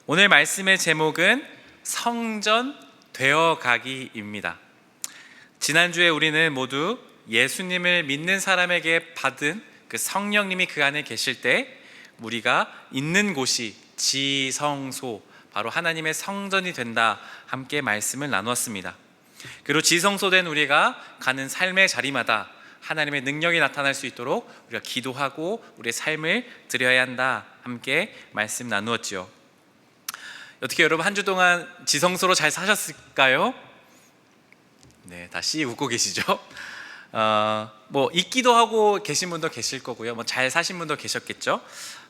오늘 말씀의 제목은 성전 되어가기입니다. 지난주에 우리는 모두 예수님을 믿는 사람에게 받은 그 성령님이 그 안에 계실 때 우리가 있는 곳이 지성소, 바로 하나님의 성전이 된다, 함께 말씀을 나누었습니다. 그리고 지성소된 우리가 가는 삶의 자리마다 하나님의 능력이 나타날 수 있도록 우리가 기도하고 우리의 삶을 드려야 한다, 함께 말씀 나누었죠. 어떻게 여러분 한 주 동안 지성소로 잘 사셨을까요? 네, 다시 웃고 계시죠? 잊기도 하고 계신 분도 계실 거고요. 잘 사신 분도 계셨겠죠.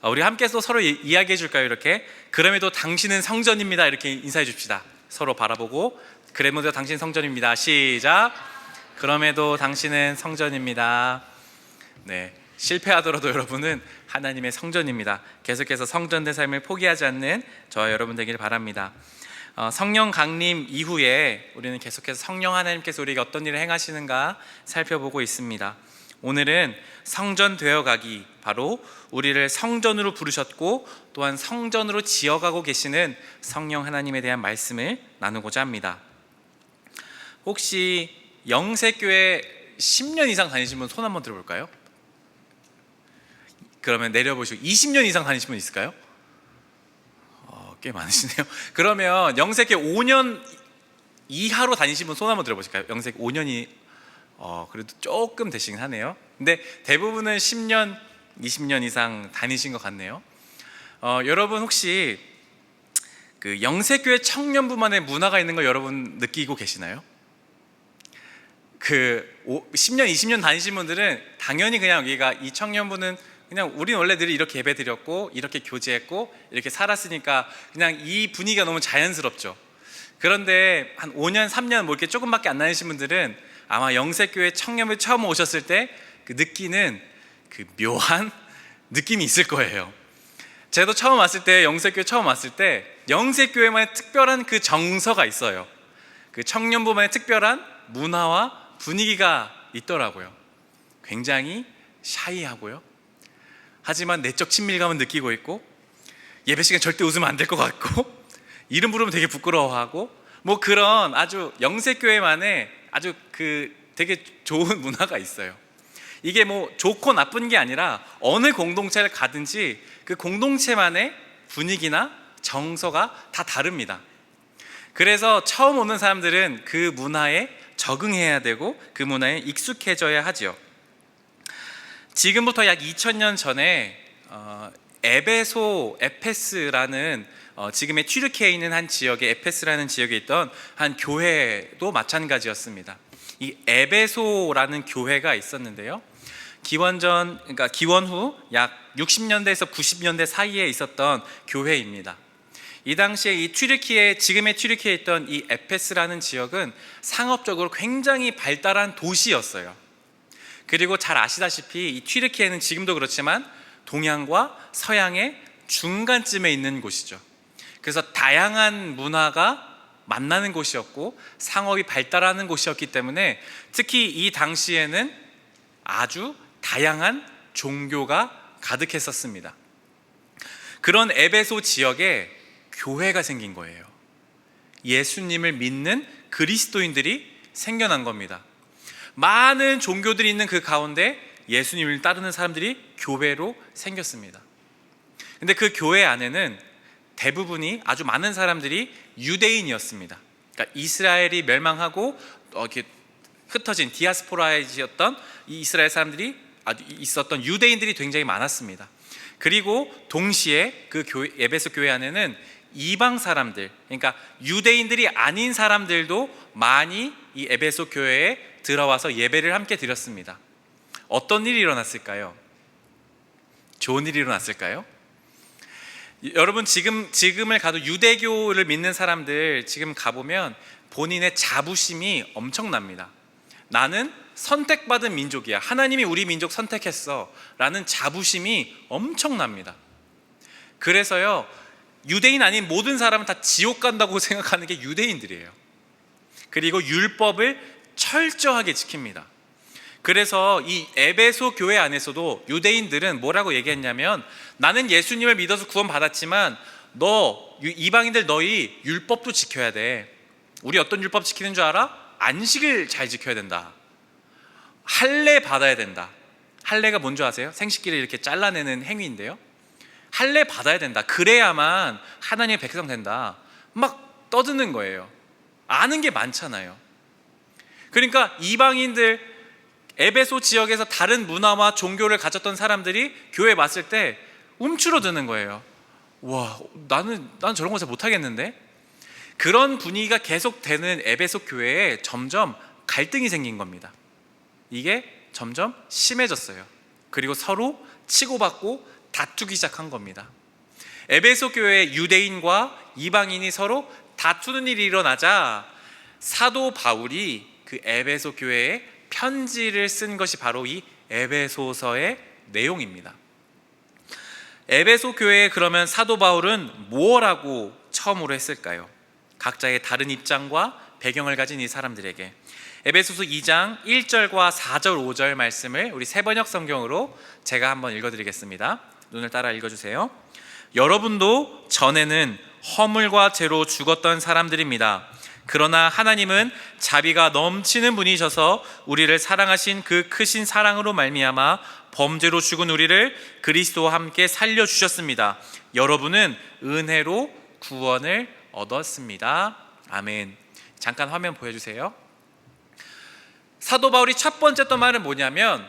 우리 함께 또 서로 이야기해 줄까요? 이렇게 그럼에도 당신은 성전입니다. 이렇게 인사해 줍시다. 서로 바라보고 그럼에도 당신 성전입니다. 시작. 그럼에도 당신은 성전입니다. 네, 실패하더라도 여러분은 하나님의 성전입니다. 계속해서 성전된 삶을 포기하지 않는 저와 여러분 되길 바랍니다. 성령 강림 이후에 우리는 계속해서 성령 하나님께서 우리에게 어떤 일을 행하시는가 살펴보고 있습니다. 오늘은 성전 되어가기, 바로 우리를 성전으로 부르셨고 또한 성전으로 지어가고 계시는 성령 하나님에 대한 말씀을 나누고자 합니다. 혹시 영세교회 10년 이상 다니신 분 손 한번 들어볼까요? 그러면 내려보시고 20년 이상 다니신 분 있을까요? 꽤 많으시네요. 그러면 영세교회 5년 이하로 다니신 분 손 한번 들어보실까요? 영세교회 5년이 그래도 조금 되시긴 하네요. 근데 대부분은 10년, 20년 이상 다니신 것 같네요. 여러분 혹시 그 영세교회 청년부만의 문화가 있는 거 여러분 느끼고 계시나요? 10년, 20년 다니신 분들은 당연히 그냥 여기가 이 청년부는 그냥 우리는 원래 늘 이렇게 예배 드렸고 이렇게 교제했고 이렇게 살았으니까 그냥 이 분위기가 너무 자연스럽죠. 그런데 한 5년, 3년 이렇게 조금밖에 안 다니신 분들은 아마 영세교회 청년부 처음 오셨을 때 그 느끼는 그 묘한 느낌이 있을 거예요. 저도 처음 왔을 때, 영세교회 처음 왔을 때 영세교회만의 특별한 그 정서가 있어요. 그 청년부만의 특별한 문화와 분위기가 있더라고요. 굉장히 샤이하고요. 하지만 내적 친밀감은 느끼고 있고, 예배 시간 절대 웃으면 안 될 것 같고, 이름 부르면 되게 부끄러워하고, 그런 아주 영세교회만의 아주 되게 좋은 문화가 있어요. 이게 좋고 나쁜 게 아니라 어느 공동체를 가든지 그 공동체만의 분위기나 정서가 다 다릅니다. 그래서 처음 오는 사람들은 그 문화에 적응해야 되고 그 문화에 익숙해져야 하죠. 지금부터 약 2000년 전에 에베소라는 지금의 튀르키예에 있는 한 지역의 에페스라는 지역에 있던 한 교회도 마찬가지였습니다. 이 에베소라는 교회가 있었는데요. 기원 후 약 60년대에서 90년대 사이에 있었던 교회입니다. 이 당시에 이 지금의 튀르키예에 있던 이 에페스라는 지역은 상업적으로 굉장히 발달한 도시였어요. 그리고 잘 아시다시피 이 튀르키예는 지금도 그렇지만 동양과 서양의 중간쯤에 있는 곳이죠. 그래서 다양한 문화가 만나는 곳이었고 상업이 발달하는 곳이었기 때문에 특히 이 당시에는 아주 다양한 종교가 가득했었습니다. 그런 에베소 지역에 교회가 생긴 거예요. 예수님을 믿는 그리스도인들이 생겨난 겁니다. 많은 종교들이 있는 그 가운데 예수님을 따르는 사람들이 교회로 생겼습니다. 근데 그 교회 안에는 대부분이, 아주 많은 사람들이 유대인이었습니다. 그러니까 이스라엘이 멸망하고 이렇게 흩어진 디아스포라이었던 이 이스라엘 사람들이 있었던 유대인들이 굉장히 많았습니다. 그리고 동시에 그 에베소 교회 안에는 이방 사람들, 그러니까 유대인들이 아닌 사람들도 많이 이 에베소 교회에 들어와서 예배를 함께 드렸습니다. 어떤 일이 일어났을까요? 좋은 일이 일어났을까요? 여러분 지금을 가도 유대교를 믿는 사람들 지금 가보면 본인의 자부심이 엄청납니다. 나는 선택받은 민족이야. 하나님이 우리 민족 선택했어 라는 자부심이 엄청납니다. 그래서요, 유대인 아닌 모든 사람은 다 지옥 간다고 생각하는 게 유대인들이에요. 그리고 율법을 철저하게 지킵니다. 그래서 이 에베소 교회 안에서도 유대인들은 뭐라고 얘기했냐면, 나는 예수님을 믿어서 구원받았지만 너 이방인들 너희 율법도 지켜야 돼. 우리 어떤 율법 지키는 줄 알아? 안식을 잘 지켜야 된다. 할례 받아야 된다. 할례가 뭔지 아세요? 생식기를 이렇게 잘라내는 행위인데요. 할례 받아야 된다. 그래야만 하나님의 백성 된다. 막 떠드는 거예요. 아는 게 많잖아요. 그러니까 이방인들, 에베소 지역에서 다른 문화와 종교를 가졌던 사람들이 교회에 왔을 때 움츠러드는 거예요. 와, 나는 저런 거 잘 못하겠는데? 그런 분위기가 계속되는 에베소 교회에 점점 갈등이 생긴 겁니다. 이게 점점 심해졌어요. 그리고 서로 치고받고 다투기 시작한 겁니다. 에베소 교회의 유대인과 이방인이 서로 다투는 일이 일어나자 사도 바울이 그 에베소 교회에 편지를 쓴 것이 바로 이 에베소서의 내용입니다. 에베소 교회에 그러면 사도 바울은 무엇라고 처음으로 했을까요? 각자의 다른 입장과 배경을 가진 이 사람들에게 에베소서 2장 1절과 4절 5절 말씀을 우리 새번역 성경으로 제가 한번 읽어드리겠습니다. 눈을 따라 읽어주세요. 여러분도 전에는 허물과 죄로 죽었던 사람들입니다. 그러나 하나님은 자비가 넘치는 분이셔서 우리를 사랑하신 그 크신 사랑으로 말미암아 범죄로 죽은 우리를 그리스도와 함께 살려주셨습니다. 여러분은 은혜로 구원을 얻었습니다. 아멘. 잠깐 화면 보여주세요. 사도 바울이 첫 번째 했던 말은 뭐냐면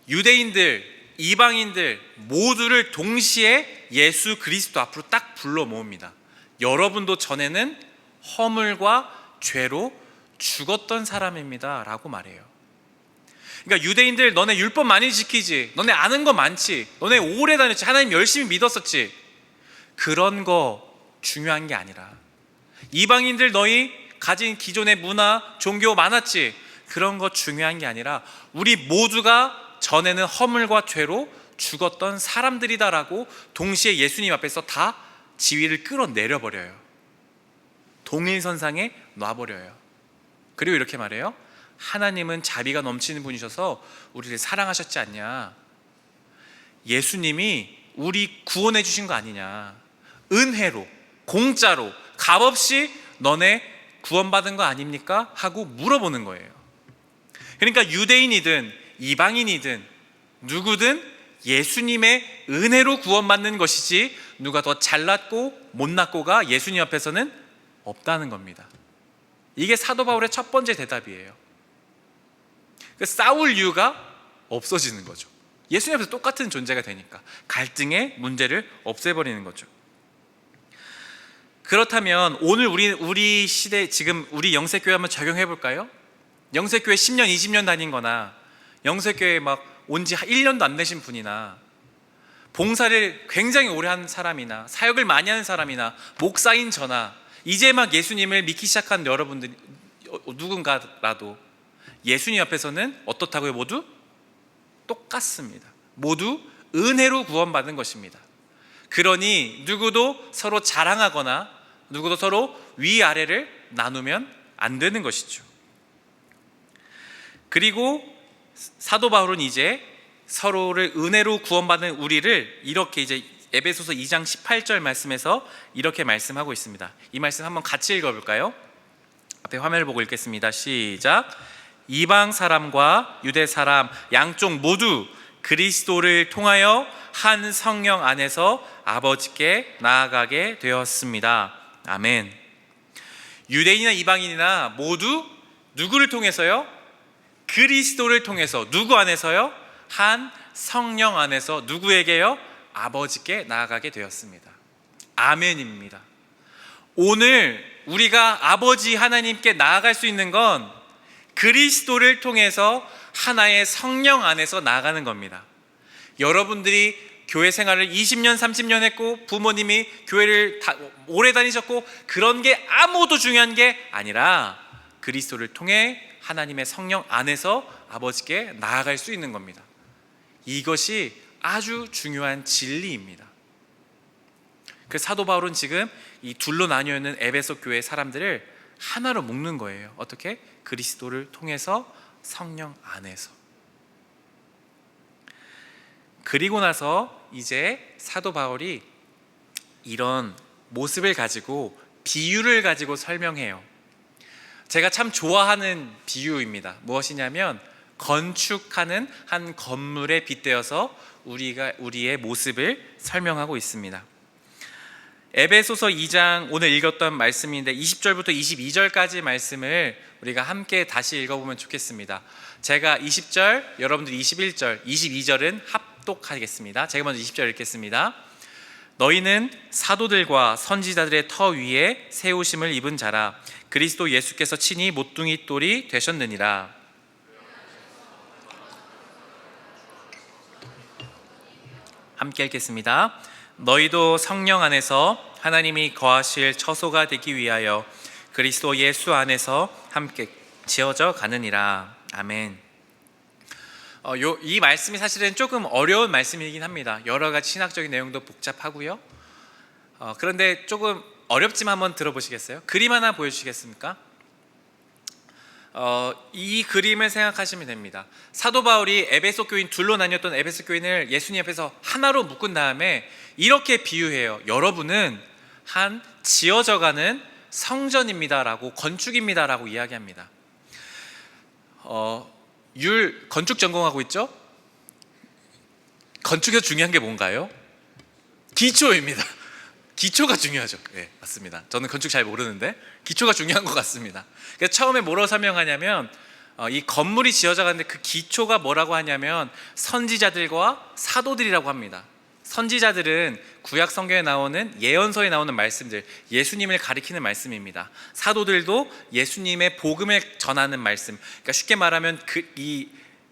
유대인들, 이방인들 모두를 동시에 예수 그리스도 앞으로 딱 불러 모읍니다. 여러분도 전에는 허물과 죄로 죽었던 사람입니다 라고 말해요. 그러니까 유대인들 너네 율법 많이 지키지, 너네 아는 거 많지, 너네 오래 다녔지, 하나님 열심히 믿었었지, 그런 거 중요한 게 아니라 이방인들 너희 가진 기존의 문화, 종교 많았지, 그런 거 중요한 게 아니라 우리 모두가 전에는 허물과 죄로 죽었던 사람들이다라고 동시에 예수님 앞에서 다 지위를 끌어내려버려요. 동일선상에 놔버려요. 그리고 이렇게 말해요. 하나님은 자비가 넘치는 분이셔서 우리를 사랑하셨지 않냐. 예수님이 우리 구원해 주신 거 아니냐. 은혜로, 공짜로, 값없이 너네 구원받은 거 아닙니까? 하고 물어보는 거예요. 그러니까 유대인이든 이방인이든 누구든 예수님의 은혜로 구원받는 것이지 누가 더 잘났고 못났고가 예수님 앞에서는 없다는 겁니다. 이게 사도 바울의 첫 번째 대답이에요. 싸울 이유가 없어지는 거죠. 예수님 앞에서 똑같은 존재가 되니까 갈등의 문제를 없애버리는 거죠. 그렇다면 오늘 우리 시대, 지금 우리 영세교회 한번 적용해 볼까요? 영세교회 10년 20년 다닌 거나 영세교회 막 온 지 1년도 안 되신 분이나 봉사를 굉장히 오래 한 사람이나 사역을 많이 하는 사람이나 목사인 저나 이제 막 예수님을 믿기 시작한 여러분들 누군가라도 예수님 앞에서는 어떻다고요? 모두 똑같습니다. 모두 은혜로 구원받은 것입니다. 그러니 누구도 서로 자랑하거나 누구도 서로 위아래를 나누면 안 되는 것이죠. 그리고 사도 바울은 이제 서로를 은혜로 구원받은 우리를 이렇게 이제 에베소서 2장 18절 말씀에서 이렇게 말씀하고 있습니다. 이 말씀 한번 같이 읽어볼까요? 앞에 화면을 보고 읽겠습니다. 시작. 이방 사람과 유대 사람 양쪽 모두 그리스도를 통하여 한 성령 안에서 아버지께 나아가게 되었습니다. 아멘. 유대인이나 이방인이나 모두 누구를 통해서요? 그리스도를 통해서. 누구 안에서요? 한 성령 안에서 누구에게요? 아버지께 나아가게 되었습니다. 아멘입니다. 오늘 우리가 아버지 하나님께 나아갈 수 있는 건 그리스도를 통해서 하나의 성령 안에서 나아가는 겁니다. 여러분들이 교회 생활을 20년 30년 했고 부모님이 교회를 오래 다니셨고 그런 게 아무것도 중요한 게 아니라 그리스도를 통해 하나님의 성령 안에서 아버지께 나아갈 수 있는 겁니다. 이것이 아주 중요한 진리입니다. 그 사도 바울은 지금 이 둘로 나뉘어 있는 에베소 교회 사람들을 하나로 묶는 거예요. 어떻게? 그리스도를 통해서 성령 안에서. 그리고 나서 이제 사도 바울이 이런 모습을 가지고 비유를 가지고 설명해요. 제가 참 좋아하는 비유입니다. 무엇이냐면 건축하는 한 건물에 빗대어서 우리의 모습을 설명하고 있습니다. 에베소서 2장 오늘 읽었던 말씀인데 20절부터 22절까지 말씀을 우리가 함께 다시 읽어보면 좋겠습니다. 제가 20절, 여러분들 21절, 22절은 합독하겠습니다. 제가 먼저 20절 읽겠습니다. 너희는 사도들과 선지자들의 터 위에 세우심을 입은 자라. 그리스도 예수께서 친히 모퉁이 돌이 되셨느니라. 함께 읽겠습니다. 너희도 성령 안에서 하나님이 거하실 처소가 되기 위하여 그리스도 예수 안에서 함께 지어져 가느니라. 아멘. 이 말씀이 사실은 조금 어려운 말씀이긴 합니다. 여러 가지 신학적인 내용도 복잡하고요. 그런데 조금 어렵지만 한번 들어보시겠어요? 그림 하나 보여주시겠습니까? 이 그림을 생각하시면 됩니다. 사도 바울이 에베소 교인 둘로 나뉘었던 에베소 교인을 예수님 앞에서 하나로 묶은 다음에 이렇게 비유해요. 여러분은 한 지어져가는 성전입니다라고, 건축입니다라고 이야기합니다. 건축 전공하고 있죠? 건축에서 중요한 게 뭔가요? 기초입니다. 기초가 중요하죠. 네, 맞습니다. 저는 건축 잘 모르는데 기초가 중요한 것 같습니다. 그래서 처음에 뭐라고 설명하냐면 이 건물이 지어져 가는데 그 기초가 뭐라고 하냐면 선지자들과 사도들이라고 합니다. 선지자들은 구약 성경에 나오는 예언서에 나오는 말씀들, 예수님을 가리키는 말씀입니다. 사도들도 예수님의 복음을 전하는 말씀. 그러니까 쉽게 말하면 이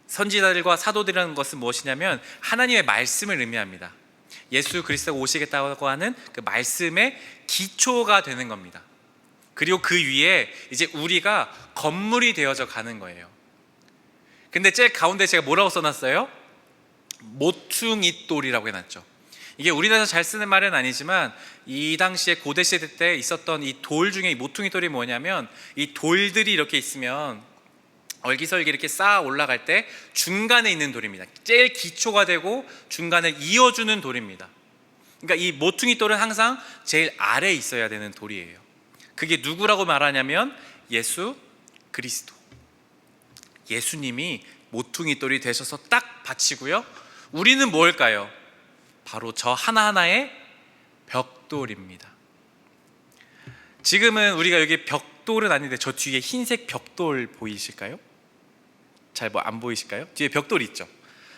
선지자들과 사도들이라는 것은 무엇이냐면 하나님의 말씀을 의미합니다. 예수 그리스도가 오시겠다고 하는 그 말씀의 기초가 되는 겁니다. 그리고 그 위에 이제 우리가 건물이 되어져 가는 거예요. 근데 제일 가운데 제가 뭐라고 써놨어요? 모퉁이 돌이라고 해놨죠. 이게 우리나라에서 잘 쓰는 말은 아니지만 이 당시에 고대 시대 때 있었던 이 돌 중에 이 모퉁이 돌이 뭐냐면 이 돌들이 이렇게 있으면 얼기설기 이렇게 쌓아 올라갈 때 중간에 있는 돌입니다. 제일 기초가 되고 중간을 이어주는 돌입니다. 그러니까 이 모퉁이 돌은 항상 제일 아래에 있어야 되는 돌이에요. 그게 누구라고 말하냐면 예수 그리스도, 예수님이 모퉁이 돌이 되셔서 딱 받치고요. 우리는 뭘까요? 바로 저 하나하나의 벽돌입니다. 지금은 우리가 여기 벽돌은 아닌데 저 뒤에 흰색 벽돌 보이실까요? 잘 안 보이실까요? 뒤에 벽돌 있죠.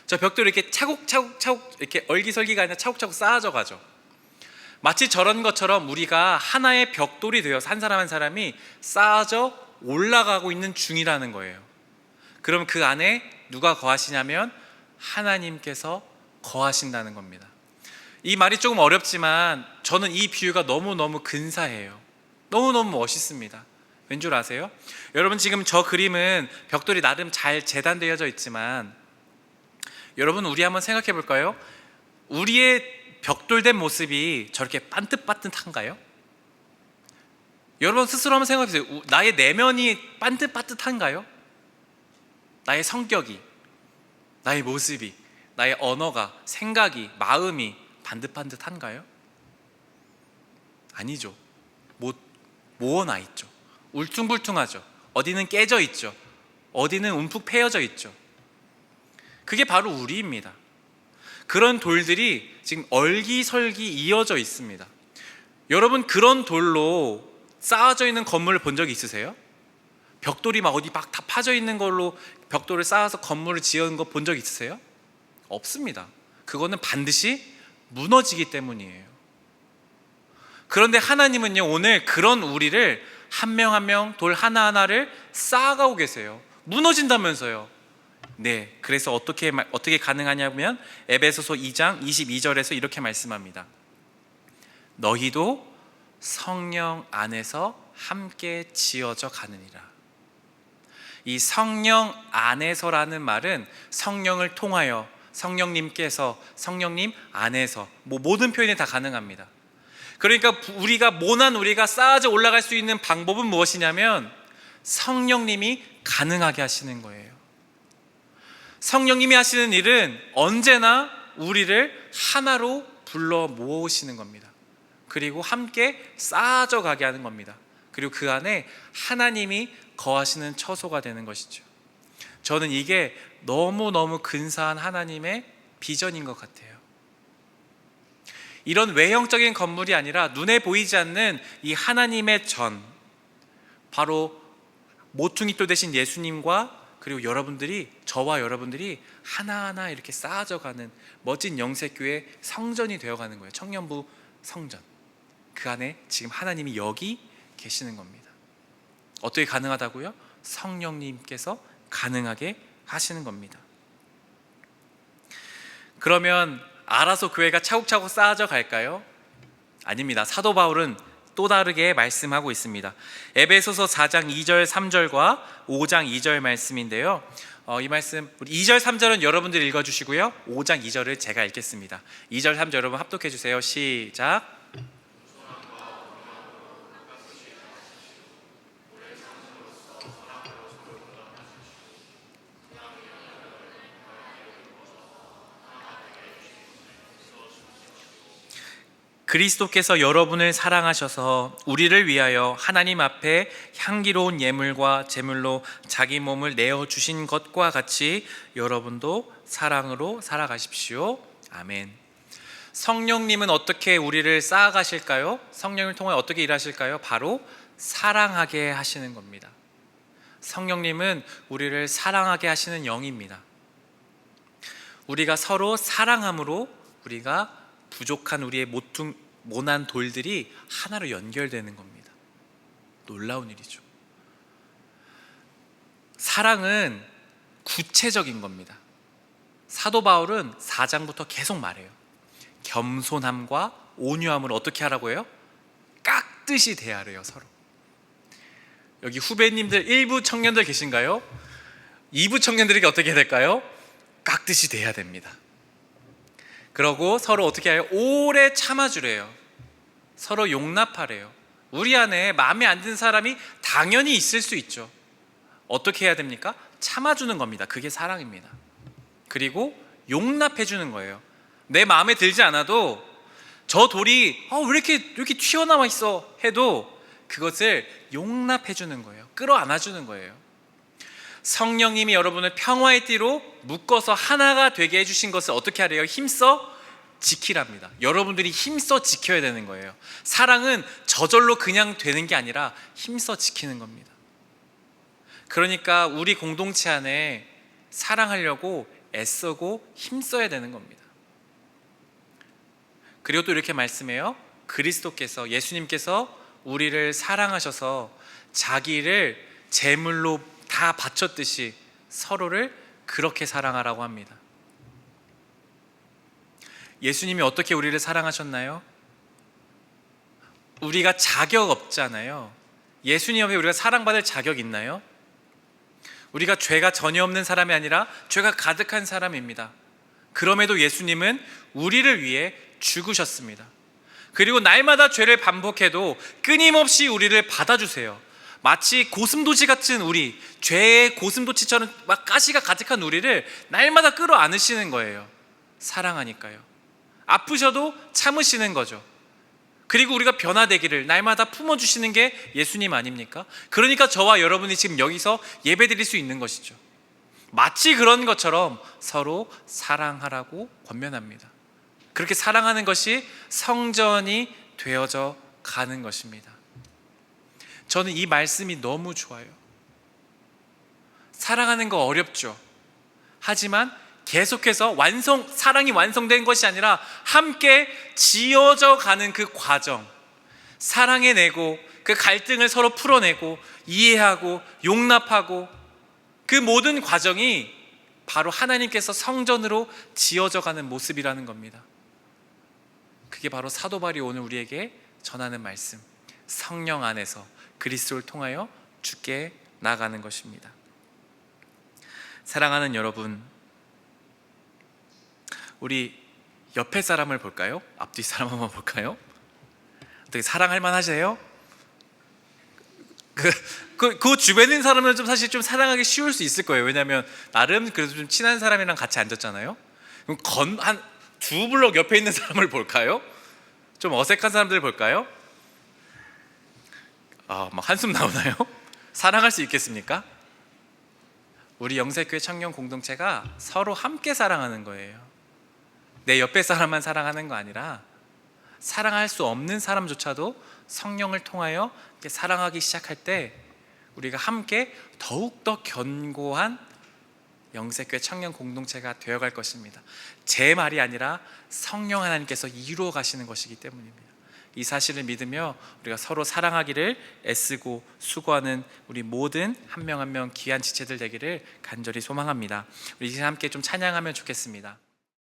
저 벽돌이 이렇게 차곡차곡 이렇게 얼기설기가 아니라 차곡차곡 쌓아져 가죠. 마치 저런 것처럼 우리가 하나의 벽돌이 되어서 한 사람 한 사람이 쌓아져 올라가고 있는 중이라는 거예요. 그럼 그 안에 누가 거하시냐면 하나님께서 거하신다는 겁니다. 이 말이 조금 어렵지만 저는 이 비유가 너무너무 근사해요. 너무너무 멋있습니다. 왠 줄 아세요? 여러분 지금 저 그림은 벽돌이 나름 잘 재단되어져 있지만 여러분 우리 한번 생각해 볼까요? 우리의 벽돌된 모습이 저렇게 반듯반듯한가요? 여러분 스스로 한번 생각해 보세요. 나의 내면이 반듯반듯한가요? 나의 성격이, 나의 모습이, 나의 언어가, 생각이, 마음이 반듯반듯한가요? 아니죠. 모어나 있죠. 울퉁불퉁하죠. 어디는 깨져 있죠. 어디는 움푹 패여져 있죠. 그게 바로 우리입니다. 그런 돌들이 지금 얼기설기 이어져 있습니다. 여러분 그런 돌로 쌓아져 있는 건물을 본 적이 있으세요? 벽돌이 막 어디 막 다 파져 있는 걸로 벽돌을 쌓아서 건물을 지은 거 본 적 있으세요? 없습니다. 그거는 반드시 무너지기 때문이에요. 그런데 하나님은요 오늘 그런 우리를 한 명 한 명 돌 하나하나를 쌓아가고 계세요. 무너진다면서요. 네, 그래서 어떻게 가능하냐면 에베소서 2장 22절에서 이렇게 말씀합니다. 너희도 성령 안에서 함께 지어져 가느니라. 이 성령 안에서라는 말은 성령을 통하여, 성령님께서, 성령님 안에서, 모든 표현이 다 가능합니다. 그러니까 우리가 쌓아져 올라갈 수 있는 방법은 무엇이냐면 성령님이 가능하게 하시는 거예요. 성령님이 하시는 일은 언제나 우리를 하나로 불러 모으시는 겁니다. 그리고 함께 쌓아져 가게 하는 겁니다. 그리고 그 안에 하나님이 거하시는 처소가 되는 것이죠. 저는 이게 너무너무 근사한 하나님의 비전인 것 같아요. 이런 외형적인 건물이 아니라 눈에 보이지 않는 이 하나님의 전, 바로 모퉁이돌 되신 예수님과 그리고 여러분들이, 저와 여러분들이 하나하나 이렇게 쌓아져 가는 멋진 영세교회 성전이 되어가는 거예요. 청년부 성전. 그 안에 지금 하나님이 여기 계시는 겁니다. 어떻게 가능하다고요? 성령님께서 가능하게 하시는 겁니다. 그러면 알아서 교회가 차곡차곡 쌓아져 갈까요? 아닙니다. 사도 바울은 또 다르게 말씀하고 있습니다. 에베소서 4장 2절 3절과 5장 2절 말씀인데요, 이 말씀 우리 2절 3절은 여러분들이 읽어주시고요, 5장 2절을 제가 읽겠습니다. 2절 3절 여러분 합독해 주세요. 시작. 그리스도께서 여러분을 사랑하셔서 우리를 위하여 하나님 앞에 향기로운 예물과 제물로 자기 몸을 내어주신 것과 같이 여러분도 사랑으로 살아가십시오. 아멘. 성령님은 어떻게 우리를 쌓아가실까요? 성령을 통해 어떻게 일하실까요? 바로 사랑하게 하시는 겁니다. 성령님은 우리를 사랑하게 하시는 영입니다. 우리가 서로 사랑함으로 우리가 부족한 우리의 모난 돌들이 하나로 연결되는 겁니다. 놀라운 일이죠. 사랑은 구체적인 겁니다. 사도 바울은 4장부터 계속 말해요. 겸손함과 온유함을 어떻게 하라고 해요? 깍듯이 대하래요, 서로. 여기 후배님들 1부 청년들 계신가요? 2부 청년들에게 어떻게 해야 될까요? 깍듯이 대해야 됩니다. 그러고 서로 어떻게 해요? 오래 참아주래요. 서로 용납하래요. 우리 안에 마음에 안 드는 사람이 당연히 있을 수 있죠. 어떻게 해야 됩니까? 참아주는 겁니다. 그게 사랑입니다. 그리고 용납해주는 거예요. 내 마음에 들지 않아도 저 돌이 왜 이렇게 튀어나와 있어 해도 그것을 용납해주는 거예요. 끌어안아주는 거예요. 성령님이 여러분을 평화의 띠로 묶어서 하나가 되게 해주신 것을 어떻게 하래요? 힘써 지키랍니다. 여러분들이 힘써 지켜야 되는 거예요. 사랑은 저절로 그냥 되는 게 아니라 힘써 지키는 겁니다. 그러니까 우리 공동체 안에 사랑하려고 애쓰고 힘써야 되는 겁니다. 그리고 또 이렇게 말씀해요. 그리스도께서, 예수님께서 우리를 사랑하셔서 자기를 제물로 다 바쳤듯이 서로를 그렇게 사랑하라고 합니다. 예수님이 어떻게 우리를 사랑하셨나요? 우리가 자격 없잖아요. 예수님 앞에 우리가 사랑받을 자격 있나요? 우리가 죄가 전혀 없는 사람이 아니라 죄가 가득한 사람입니다. 그럼에도 예수님은 우리를 위해 죽으셨습니다. 그리고 날마다 죄를 반복해도 끊임없이 우리를 받아주세요. 마치 고슴도치 같은 우리, 죄의 고슴도치처럼 막 가시가 가득한 우리를 날마다 끌어안으시는 거예요. 사랑하니까요. 아프셔도 참으시는 거죠. 그리고 우리가 변화되기를 날마다 품어주시는 게 예수님 아닙니까? 그러니까 저와 여러분이 지금 여기서 예배드릴 수 있는 것이죠. 마치 그런 것처럼 서로 사랑하라고 권면합니다. 그렇게 사랑하는 것이 성전이 되어져 가는 것입니다. 저는 이 말씀이 너무 좋아요. 사랑하는 거 어렵죠. 하지만 계속해서 사랑이 완성된 것이 아니라 함께 지어져 가는 그 과정, 사랑해내고 그 갈등을 서로 풀어내고 이해하고 용납하고 그 모든 과정이 바로 하나님께서 성전으로 지어져 가는 모습이라는 겁니다. 그게 바로 사도 바울이 오늘 우리에게 전하는 말씀, 성령 안에서 그리스도를 통하여 주께 나아가는 것입니다. 사랑하는 여러분, 우리 옆에 사람을 볼까요? 앞뒤 사람 한번 볼까요? 어떻게 사랑할 만하세요? 그 주변에 있는 사람은 사실 좀 사랑하기 쉬울 수 있을 거예요. 왜냐하면 나름 그래도 좀 친한 사람이랑 같이 앉았잖아요. 그럼 한 두 블럭 옆에 있는 사람을 볼까요? 좀 어색한 사람들 볼까요? 막 한숨 나오나요? 사랑할 수 있겠습니까? 우리 영세교회 청년 공동체가 서로 함께 사랑하는 거예요. 내 옆에 사람만 사랑하는 거 아니라 사랑할 수 없는 사람조차도 성령을 통하여 사랑하기 시작할 때 우리가 함께 더욱더 견고한 영세교회 청년 공동체가 되어갈 것입니다. 제 말이 아니라 성령 하나님께서 이루어 가시는 것이기 때문입니다. 이 사실을 믿으며 우리가 서로 사랑하기를 애쓰고 수고하는 우리 모든 한 명 한 명 귀한 지체들 되기를 간절히 소망합니다. 우리 이제 함께 좀 찬양하면 좋겠습니다.